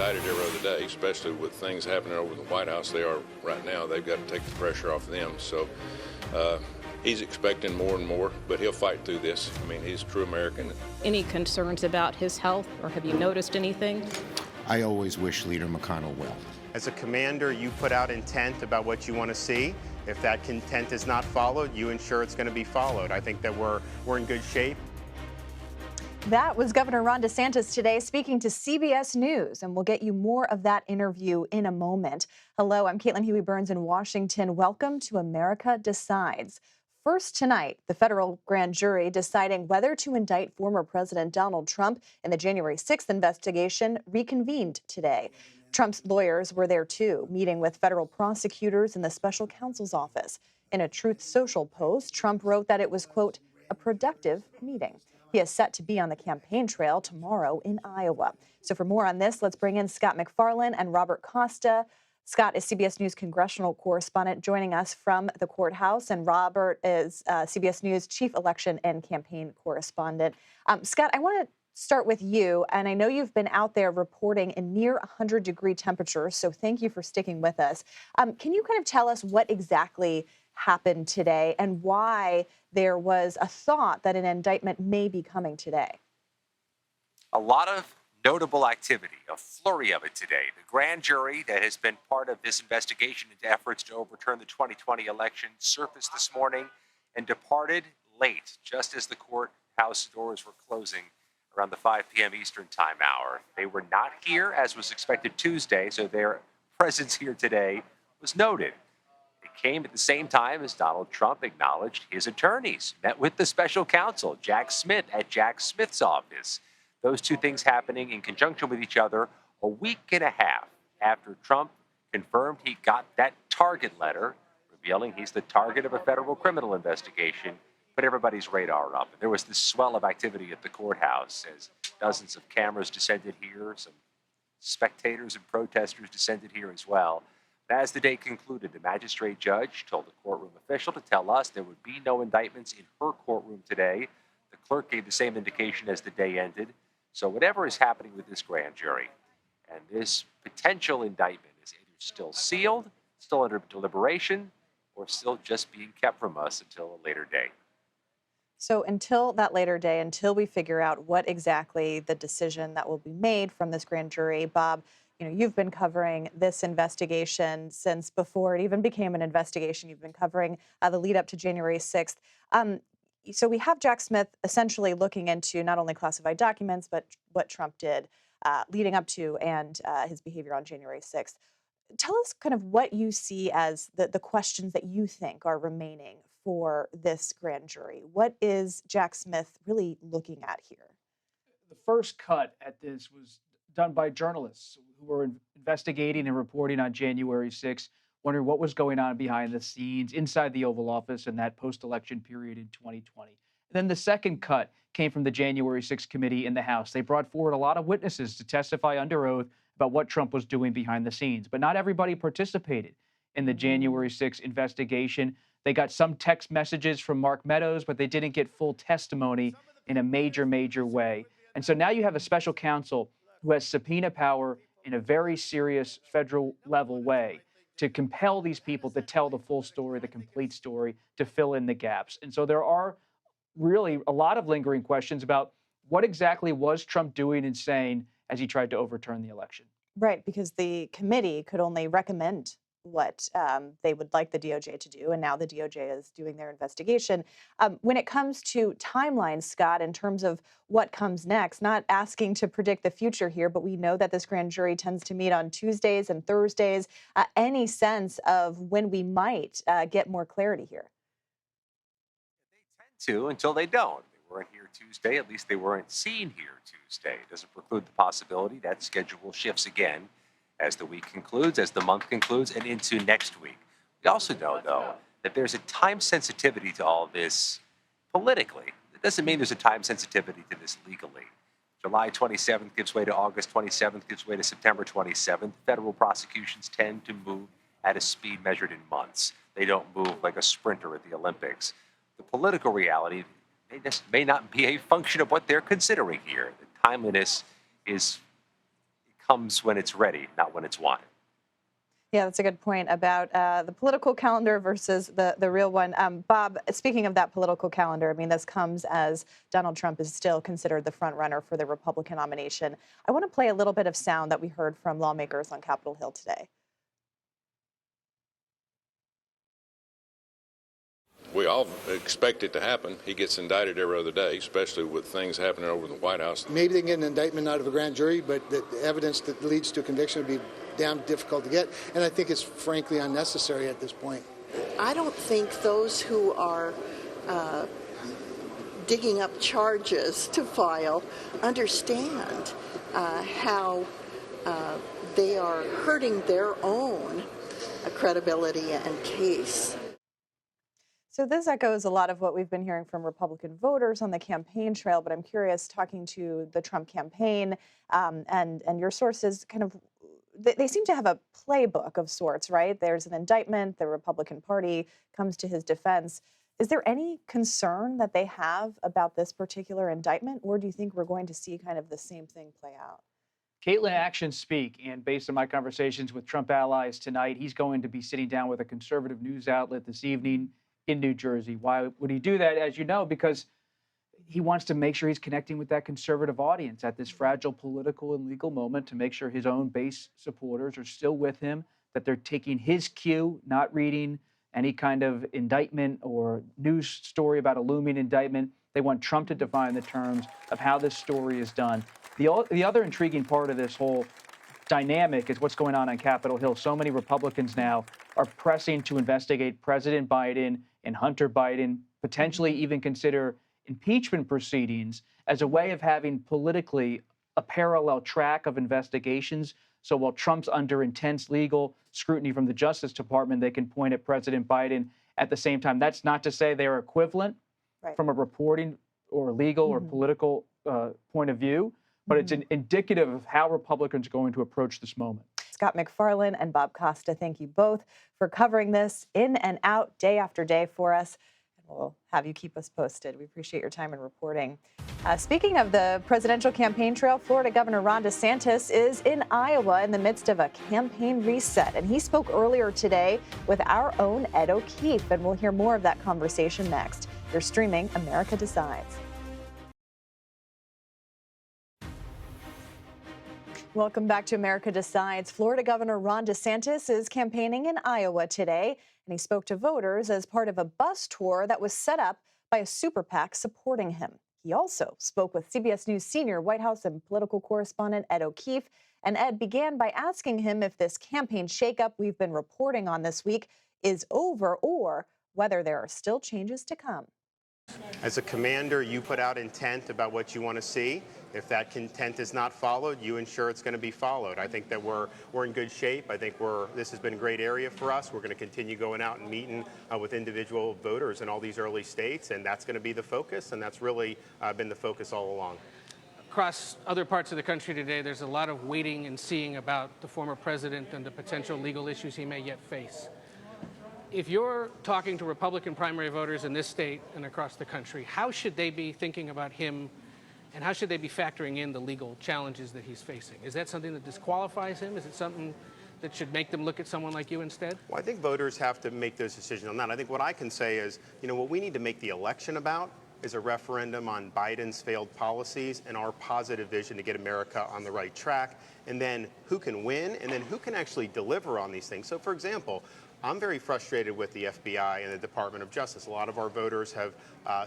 indicted every other day, especially with things happening over the White House. They are right now. They've got to take the pressure off them. So he's expecting more and more, but he'll fight through this. I mean, he's a true American. Any concerns about his health, or have you noticed anything? I always wish Leader McConnell well. As a commander, you put out intent about what you want to see. If that intent is not followed, you ensure it's going to be followed. I think that we're in good shape. That was Governor Ron DeSantis today speaking to CBS News, and we'll get you more of that interview in a moment. Hello, I'm Caitlin Huey-Burns in Washington. Welcome to America Decides. First tonight, the federal grand jury deciding whether to indict former President Donald Trump in the January 6th investigation reconvened today. Trump's lawyers were there too, meeting with federal prosecutors in the special counsel's office. In a Truth Social post, Trump wrote that it was, quote, a productive meeting. He is set to be on the campaign trail tomorrow in Iowa. So for more on this, let's bring in Scott McFarlane and Robert Costa. Scott is CBS News congressional correspondent joining us from the courthouse, and Robert is CBS News chief election and campaign correspondent. Scott, I want to start with you, and I know you've been out there reporting in near 100-degree temperatures, so thank you for sticking with us. Can you kind of tell us what exactly happened today and why there was a thought that an indictment may be coming today? A lot of notable activity, a flurry of it today. The grand jury that has been part of this investigation into efforts to overturn the 2020 election surfaced this morning and departed late, just as the courthouse doors were closing around the 5 p.m. Eastern time hour. They were not here, as was expected Tuesday, so their presence here today was noted. It came at the same time as Donald Trump acknowledged his attorneys, met with the special counsel, Jack Smith, at Jack Smith's office. Those two things happening in conjunction with each other a week and a half after Trump confirmed he got that target letter, revealing he's the target of a federal criminal investigation, put everybody's radar up. And there was this swell of activity at the courthouse as dozens of cameras descended here, some spectators and protesters descended here as well. As the day concluded, the magistrate judge told a courtroom official to tell us there would be no indictments in her courtroom today. The clerk gave the same indication as the day ended. So whatever is happening with this grand jury and this potential indictment is either still sealed, still under deliberation, or still just being kept from us until a later day. So until that later day, until we figure out what exactly the decision that will be made from this grand jury, Bob, you've been covering this investigation since before it even became an investigation. You've been covering the lead up to January 6th. So we have Jack Smith essentially looking into not only classified documents, but what Trump did leading up to and his behavior on January 6th. Tell us kind of what you see as the questions that you think are remaining for this grand jury. What is Jack Smith really looking at here? The first cut at this was done by journalists who were investigating and reporting on January 6th, wondering what was going on behind the scenes inside the Oval Office in that post-election period in 2020. And then the second cut came from the January 6th committee in the House. They brought forward a lot of witnesses to testify under oath about what Trump was doing behind the scenes. But not everybody participated in the January 6th investigation. They got some text messages from Mark Meadows, but they didn't get full testimony in a major way. And so now you have a special counsel who has subpoena power in a very serious federal level way to compel these people to tell the full story, the complete story, to fill in the gaps. And so there are really a lot of lingering questions about what exactly was Trump doing and saying as he tried to overturn the election. Right, because the committee could only recommend what they would like the DOJ to do, and now the DOJ is doing their investigation. When it comes to timelines, Scott, in terms of what comes next, not asking to predict the future here, but we know that this grand jury tends to meet on Tuesdays and Thursdays. Any sense of when we might get more clarity here? They tend to until they don't. They weren't here Tuesday. At least they weren't seen here Tuesday. It doesn't preclude the possibility that schedule shifts again as the week concludes, as the month concludes, and into next week. We also know, though, that there's a time sensitivity to all this politically. It doesn't mean there's a time sensitivity to this legally. July 27th gives way to August 27th, gives way to September 27th. Federal prosecutions tend to move at a speed measured in months. They don't move like a sprinter at the Olympics. The political reality may not be a function of what they're considering here. The timeliness is comes when it's ready, not when it's wanted. Yeah, that's a good point about the political calendar versus the real one. Bob, speaking of that political calendar, I mean, this comes as Donald Trump is still considered the front runner for the Republican nomination. I want to play a little bit of sound that we heard from lawmakers on Capitol Hill today. We all expect it to happen. He gets indicted every other day, especially with things happening over the White House. Maybe they can get an indictment out of a grand jury, but the evidence that leads to a conviction would be damn difficult to get. And I think it's frankly unnecessary at this point. I don't think those who are digging up charges to file understand how they are hurting their own credibility and case. So this echoes a lot of what we've been hearing from Republican voters on the campaign trail, but I'm curious, talking to the Trump campaign and your sources, kind of, they seem to have a playbook of sorts, right? There's an indictment, the Republican Party comes to his defense. Is there any concern that they have about this particular indictment, or do you think we're going to see kind of the same thing play out? Caitlin, actions speak, and based on my conversations with Trump allies tonight, he's going to be sitting down with a conservative news outlet this evening in New Jersey. Why would he do that? As you know, because he wants to make sure he's connecting with that conservative audience at this fragile political and legal moment, to make sure his own base supporters are still with him, that they're taking his cue, not reading any kind of indictment or news story about a looming indictment. They want Trump to define the terms of how this story is done. The other intriguing part of this whole dynamic is what's going on Capitol Hill. So many Republicans now are pressing to investigate President Biden and Hunter Biden, potentially even consider impeachment proceedings as a way of having politically a parallel track of investigations. So while Trump's under intense legal scrutiny from the Justice Department, they can point at President Biden at the same time. That's not to say they're equivalent from a reporting or legal or political point of view, but it's indicative of how Republicans are going to approach this moment. Scott McFarlane and Bob Costa, thank you both for covering this in and out day after day for us. And we'll have you keep us posted. We appreciate your time and reporting. Speaking of the presidential campaign trail, Florida Governor Ron DeSantis is in Iowa in the midst of a campaign reset. And he spoke earlier today with our own Ed O'Keefe. And we'll hear more of that conversation next. You're streaming America Decides. Welcome back to America Decides. Florida Governor Ron DeSantis is campaigning in Iowa today, and he spoke to voters as part of a bus tour that was set up by a super PAC supporting him. He also spoke with CBS News senior White House and political correspondent Ed O'Keefe, and Ed began by asking him if this campaign shakeup we've been reporting on this week is over, or whether there are still changes to come. As a commander, you put out intent about what you want to see. If that intent is not followed, you ensure it's going to be followed. I think that we're in good shape. I think this has been a great area for us. We're going to continue going out and meeting with individual voters in all these early states, and that's going to be the focus, and that's really been the focus all along. Across other parts of the country today, there's a lot of waiting and seeing about the former president and the potential legal issues he may yet face. If you're talking to Republican primary voters in this state and across the country, how should they be thinking about him, and how should they be factoring in the legal challenges that he's facing? Is that something that disqualifies him? Is it something that should make them look at someone like you instead? Well, I think voters have to make those decisions on that. I think what I can say is, what we need to make the election about is a referendum on Biden's failed policies and our positive vision to get America on the right track, and then who can win, and then who can actually deliver on these things. So, for example, I'm very frustrated with the FBI and the Department of Justice. A lot of our voters have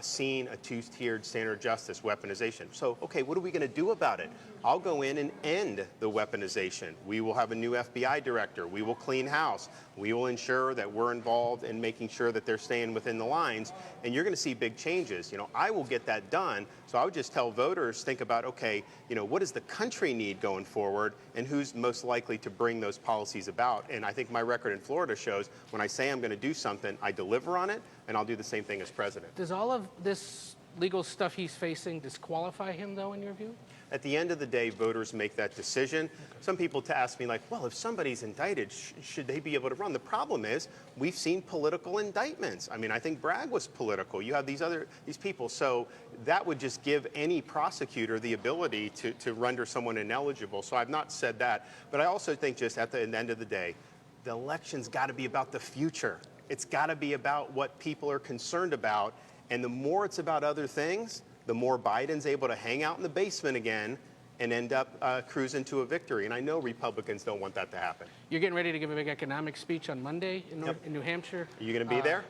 seen a two-tiered standard of justice, weaponization. So, okay, what are we going to do about it? I'll go in and end the weaponization. We will have a new FBI director. We will clean house. We will ensure that we're involved in making sure that they're staying within the lines. And you're going to see big changes. I will get that done. So I would just tell voters, think about, okay, what does the country need going forward, and who's most likely to bring those policies about? And I think my record in Florida shows when I say I'm going to do something, I deliver on it, and I'll do the same thing as president. Does all of this legal stuff he's facing disqualify him, though, in your view? At the end of the day, voters make that decision. Some people to ask me like, well, if somebody's indicted, should they be able to run? The problem is we've seen political indictments. I mean, I think Bragg was political. You have these people. So that would just give any prosecutor the ability to render someone ineligible. So I've not said that. But I also think just at the end of the day, the election's got to be about the future. It's got to be about what people are concerned about. And the more it's about other things, the more Biden's able to hang out in the basement again and end up cruising to a victory. And I know Republicans don't want that to happen. You're getting ready to give a big economic speech on Monday in New Hampshire. Are you going to be there?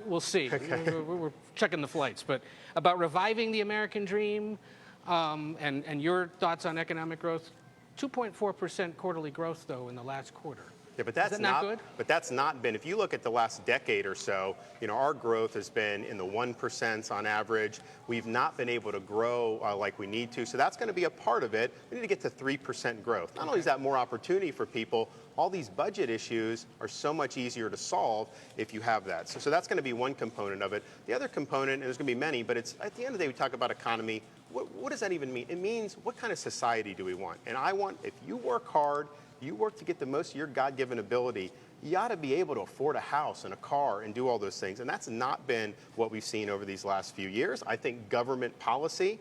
We'll see. Okay. We're checking the flights. But about reviving the American dream and your thoughts on economic growth, 2.4% quarterly growth, though, in the last quarter. Yeah, but that's not good. But that's not been. If you look at the last decade or so, our growth has been in the 1% on average. We've not been able to grow like we need to. So that's going to be a part of it. We need to get to 3% growth. Not only is that more opportunity for people, all these budget issues are so much easier to solve if you have that. So that's going to be one component of it. The other component, and there's going to be many, but it's at the end of the day, we talk about economy. What does that even mean? It means what kind of society do we want? And I want, if you work hard, you work to get the most of your God-given ability, you ought to be able to afford a house and a car and do all those things. And that's not been what we've seen over these last few years. I think government policy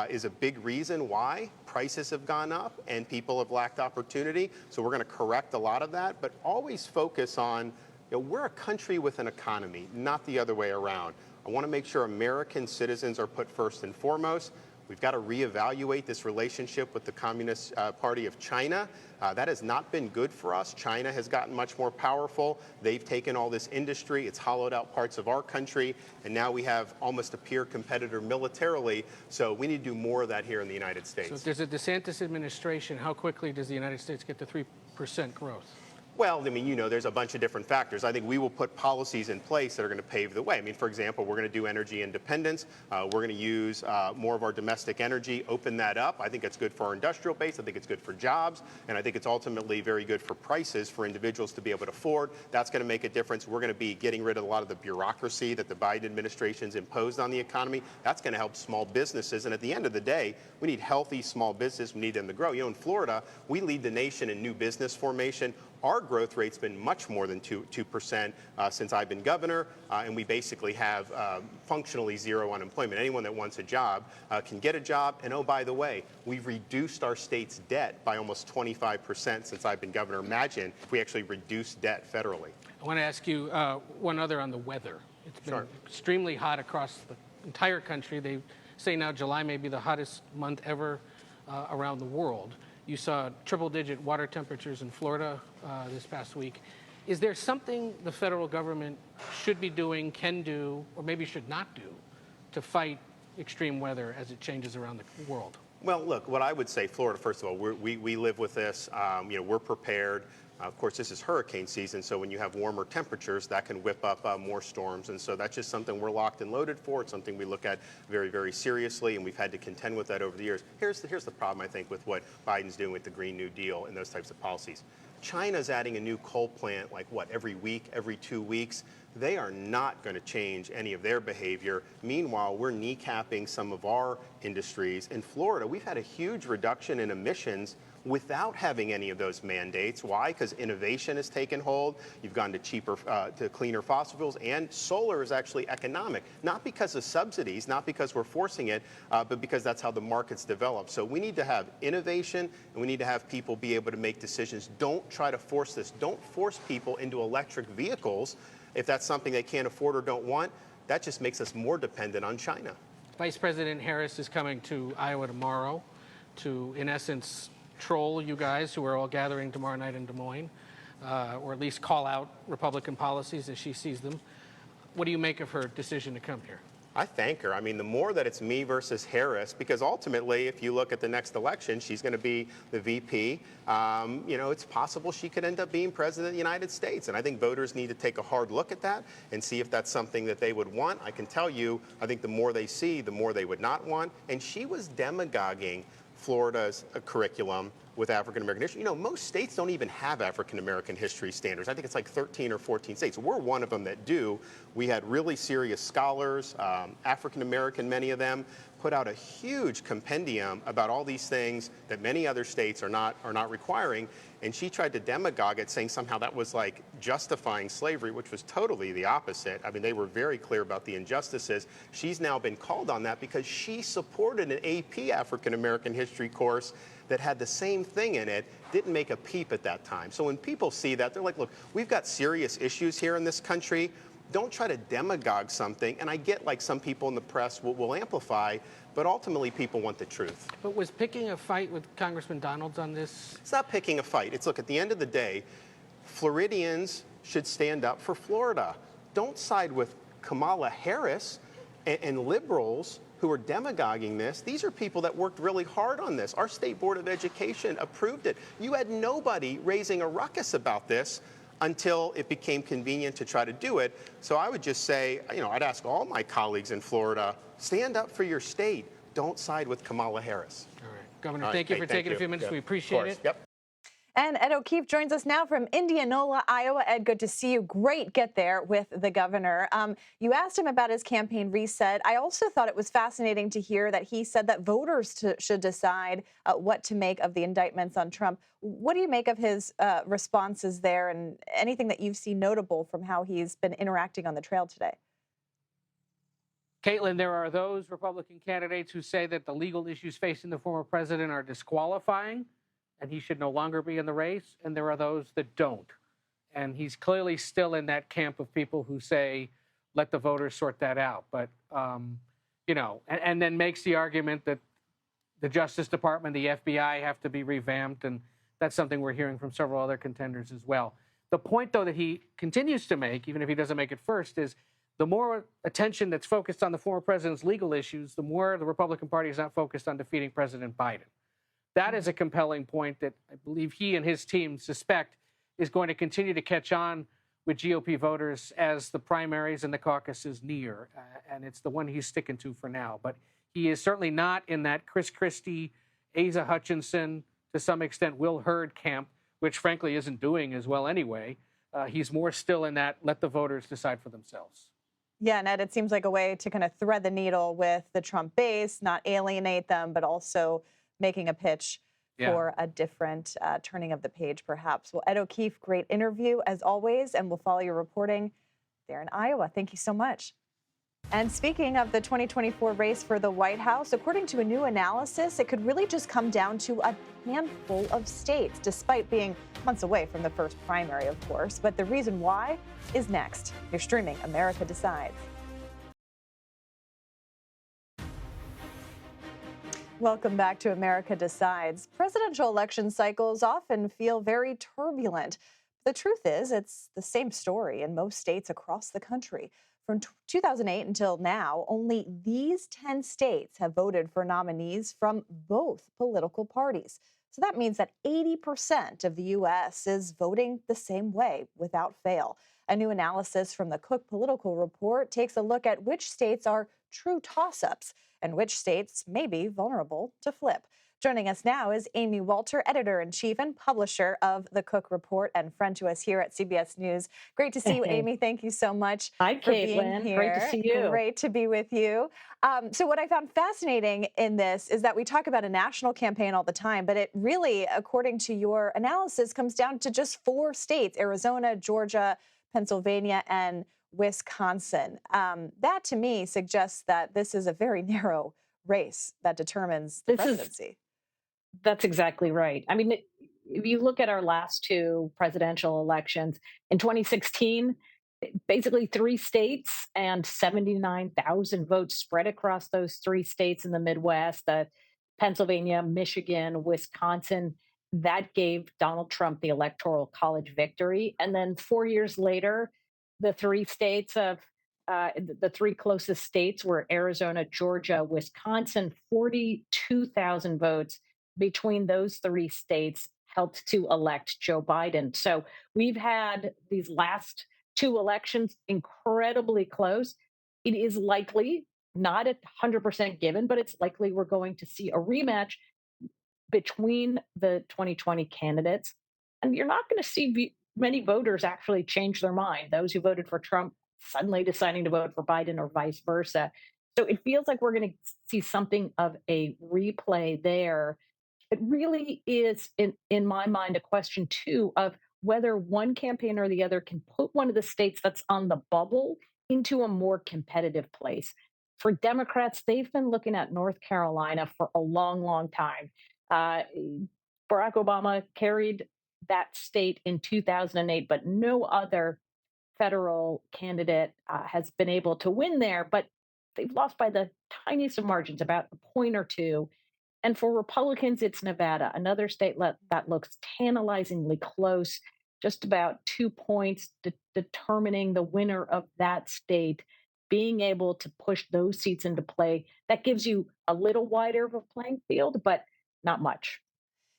is a big reason why prices have gone up and people have lacked opportunity. So we're going to correct a lot of that, but always focus on, we're a country with an economy, not the other way around. I want to make sure American citizens are put first and foremost. We've got to reevaluate this relationship with the Communist Party of China. That has not been good for us. China has gotten much more powerful. They've taken all this industry. It's hollowed out parts of our country. And now we have almost a peer competitor militarily. So we need to do more of that here in the United States. So if there's a DeSantis administration, how quickly does the United States get to 3% growth? Well, I mean, there's a bunch of different factors. I think we will put policies in place that are going to pave the way. I mean, for example, we're going to do energy independence. We're going to use more of our domestic energy, open that up. I think it's good for our industrial base. I think it's good for jobs. And I think it's ultimately very good for prices for individuals to be able to afford. That's going to make a difference. We're going to be getting rid of a lot of the bureaucracy that the Biden administration's imposed on the economy. That's going to help small businesses. And at the end of the day, we need healthy small business. We need them to grow. In Florida, we lead the nation in new business formation. Our growth rate's been much more than 2% since I've been governor, and we basically have functionally zero unemployment. Anyone that wants a job can get a job. And oh, by the way, we've reduced our state's debt by almost 25% since I've been governor. Imagine if we actually reduced debt federally. I want to ask you one other on the weather. It's been extremely hot across the entire country. They say now July may be the hottest month ever around the world. You saw triple-digit water temperatures in Florida this past week. Is there something the federal government should be doing, can do, or maybe should not do to fight extreme weather as it changes around the world? Well, look, what I would say, Florida, first of all, we live with this. We're prepared. Of course, this is hurricane season, so when you have warmer temperatures, that can whip up more storms. And so that's just something we're locked and loaded for. It's something we look at very, very seriously, and we've had to contend with that over the years. Here's the problem, I think, with what Biden's doing with the Green New Deal and those types of policies. China's adding a new coal plant, every week, every 2 weeks. They are not going to change any of their behavior. Meanwhile, we're kneecapping some of our industries. In Florida, we've had a huge reduction in emissions without having any of those mandates. Why? Because innovation has taken hold. You've gone to to cleaner fossil fuels, and solar is actually economic. Not because of subsidies, not because we're forcing it, but because that's how the markets develop. So we need to have innovation, and we need to have people be able to make decisions. Don't try to force this. Don't force people into electric vehicles if that's something they can't afford or don't want. That just makes us more dependent on China. Vice President Harris is coming to Iowa tomorrow to, in essence, troll you guys who are all gathering tomorrow night in Des Moines, or at least call out Republican policies as she sees them. What do you make of her decision to come here? I thank her. I mean, the more that it's me versus Harris, because ultimately, if you look at the next election, she's going to be the VP. It's possible she could end up being president of the United States. And I think voters need to take a hard look at that and see if that's something that they would want. I can tell you, I think the more they see, the more they would not want. And she was demagoguing Florida's curriculum with African-American history. Most states don't even have African-American history standards. I think it's like 13 or 14 states. We're one of them that do. We had really serious scholars, African-American, many of them, put out a huge compendium about all these things that many other states are not requiring. And she tried to demagogue it, saying somehow that was like justifying slavery, which was totally the opposite. I mean, they were very clear about the injustices. She's now been called on that because she supported an AP African American history course that had the same thing in it, didn't make a peep at that time. So when people see that, they're like, look, we've got serious issues here in this country. Don't try to demagogue something. And I get like some people in the press will amplify, but ultimately people want the truth. But was picking a fight with Congressman Donalds on this? It's not picking a fight. It's, look, at the end of the day, Floridians should stand up for Florida. Don't side with Kamala Harris and liberals who are demagoguing this. These are people that worked really hard on this. Our State Board of Education approved it. You had nobody raising a ruckus about this until it became convenient to try to do it. So I would just say, I'd ask all my colleagues in Florida, stand up for your state. Don't side with Kamala Harris. All right. Governor, thank you for taking a few minutes. Yep. We appreciate it. Yep. And Ed O'Keefe joins us now from Indianola, Iowa. Ed, good to see you. Great get there with the governor. You asked him about his campaign reset. I also thought it was fascinating to hear that he said that voters should decide what to make of the indictments on Trump. What do you make of his responses there, and anything that you've seen notable from how he's been interacting on the trail today? Caitlin, there are those Republican candidates who say that the legal issues facing the former president are disqualifying and he should no longer be in the race. And there are those that don't. And he's clearly still in that camp of people who say, let the voters sort that out. But, and then makes the argument that the Justice Department, the FBI have to be revamped. And that's something we're hearing from several other contenders as well. The point, though, that he continues to make, even if he doesn't make it first, is the more attention that's focused on the former president's legal issues, the more the Republican Party is not focused on defeating President Biden. That is a compelling point that I believe he and his team suspect is going to continue to catch on with GOP voters as the primaries and the caucuses near. And it's the one he's sticking to for now. But he is certainly not in that Chris Christie, Asa Hutchinson, to some extent Will Hurd camp, which frankly isn't doing as well anyway. He's more still in that let the voters decide for themselves. Yeah, Ned, it seems like a way to kind of thread the needle with the Trump base, not alienate them, but also making a pitch for a different turning of the page, perhaps. Well, Ed O'Keefe, great interview as always, and we'll follow your reporting there in Iowa. Thank you so much. And speaking of the 2024 race for the White House, according to a new analysis, it could really just come down to a handful of states, despite being months away from the first primary, of course. But the reason why is next. You're streaming America Decides. Welcome back to America Decides. Presidential election cycles often feel very turbulent. The truth is, it's the same story in most states across the country. From 2008 until now, only these 10 states have voted for nominees from both political parties. So that means that 80% of the U.S. is voting the same way without fail. A new analysis from the Cook Political Report takes a look at which states are true toss-ups and which states may be vulnerable to flip. Joining us now is Amy Walter, editor-in-chief and publisher of the Cook Report and friend to us here at CBS News. Great to see you, Amy. Thank you so much Hi, for being Caitlin. here. Great to see you. Great to be with you. So what I found fascinating in this is that we talk about a national campaign all the time, but it really, according to your analysis, comes down to just 4 states: Arizona, Georgia, Pennsylvania, and Wisconsin. That, to me, suggests that this is a very narrow race that determines the presidency. That's exactly right. I mean, if you look at our last 2 presidential elections, in 2016, basically 3 states and 79,000 votes spread across those 3 states in the Midwest, Pennsylvania, Michigan, Wisconsin. That gave Donald Trump the Electoral College victory. And then 4 years later, the 3 states of the 3 closest states were Arizona, Georgia, Wisconsin. 42,000 votes between those 3 states helped to elect Joe Biden. So we've had these last 2 elections incredibly close. It is likely, not 100% given, but it's likely we're going to see a rematch between the 2020 candidates. And you're not going to see many voters actually change their mind. Those who voted for Trump suddenly deciding to vote for Biden or vice versa. So it feels like we're going to see something of a replay there. It really is, in my mind, a question too of whether one campaign or the other can put one of the states that's on the bubble into a more competitive place. For Democrats, they've been looking at North Carolina for a long, long time. Uh, Barack Obama carried that state in 2008, but no other federal candidate has been able to win there. But they've lost by the tiniest of margins, about a point or two. And for Republicans, it's Nevada, another state that looks tantalizingly close, just about 2 points, determining the winner of that state, being able to push those seats into play. That gives you a little wider of a playing field, but not much.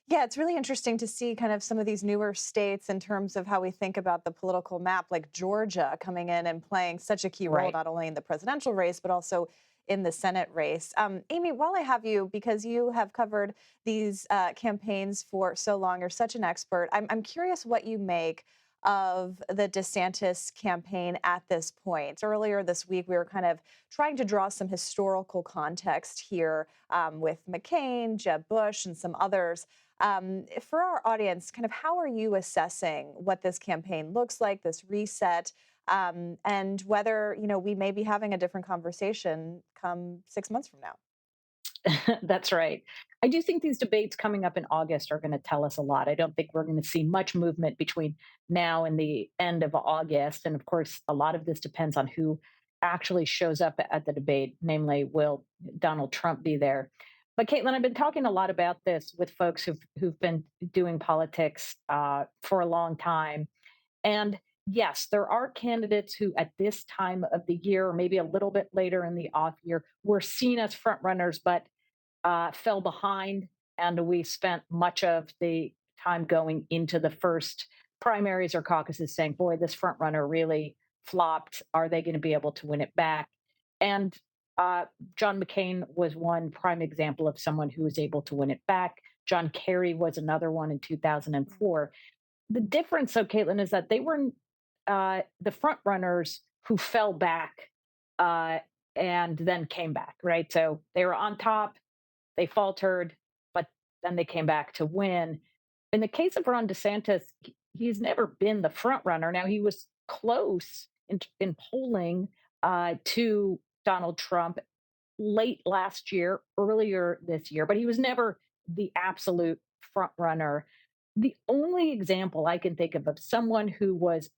Yeah, it's really interesting to see kind of some of these newer states in terms of how we think about the political map, like Georgia coming in and playing such a key role, Right. not only in the presidential race, but also in the Senate race. Amy, while I have you, because you have covered these campaigns for so long, you're such an expert, I'm curious what you make of the DeSantis campaign at this point. Earlier this week, we were kind of trying to draw some historical context here with McCain, Jeb Bush, and some others. For our audience, kind of how are you assessing what this campaign looks like, this reset, and whether we may be having a different conversation come 6 months from now? That's right. I do think these debates coming up in August are going to tell us a lot. I don't think we're going to see much movement between now and the end of August. And of course, a lot of this depends on who actually shows up at the debate, namely, will Donald Trump be there? But Caitlin, I've been talking a lot about this with folks who've been doing politics for a long time. And yes, there are candidates who, at this time of the year, or maybe a little bit later in the off year, were seen as frontrunners, but fell behind, and we spent much of the time going into the first primaries or caucuses saying, boy, this front runner really flopped. Are they going to be able to win it back? And John McCain was one prime example of someone who was able to win it back. John Kerry was another one in 2004. The difference, though, Caitlin, is that they were the front runners who fell back uh, and then came back, right? So they were on top, they faltered, but then they came back to win. In the case of Ron DeSantis, he's never been the front runner. Now, he was close in polling to Donald Trump late last year, earlier this year, but he was never the absolute front runner. The only example I can think of someone who was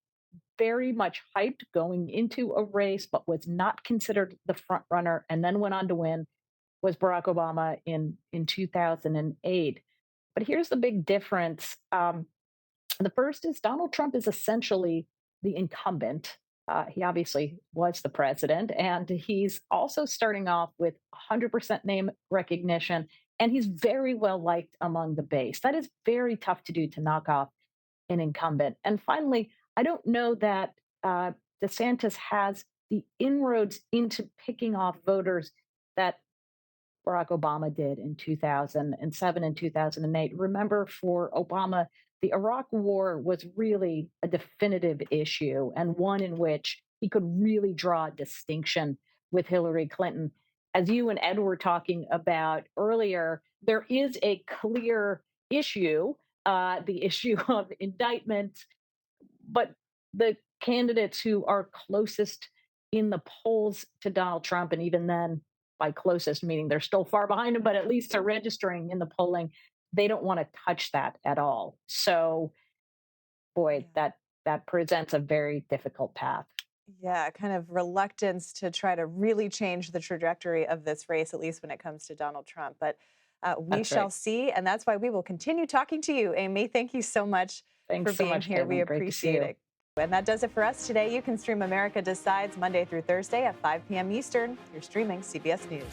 very much hyped going into a race, but was not considered the front runner and then went on to win was Barack Obama in 2008. But here's the big difference. The first is Donald Trump is essentially the incumbent. He obviously was the president, and he's also starting off with 100% name recognition, and he's very well liked among the base. That is very tough to do, to knock off an incumbent. And finally, I don't know that DeSantis has the inroads into picking off voters that Barack Obama did in 2007 and 2008. Remember, for Obama, the Iraq War was really a definitive issue, and one in which he could really draw a distinction with Hillary Clinton. As you and Ed were talking about earlier, there is a clear issue, the issue of indictment, but the candidates who are closest in the polls to Donald Trump, and even then, by closest, meaning they're still far behind him, but at least they're registering in the polling, they don't want to touch that at all. So, boy, that presents a very difficult path. Yeah, kind of reluctance to try to really change the trajectory of this race, at least when it comes to Donald Trump. But we That's shall right. see. And that's why we will continue talking to you, Amy. Thank you so much Thanks for so being much, here. We Caitlin. Great to see appreciate you. it. And that does it for us today. You can stream America Decides Monday through Thursday at 5 p.m. Eastern. You're streaming CBS News.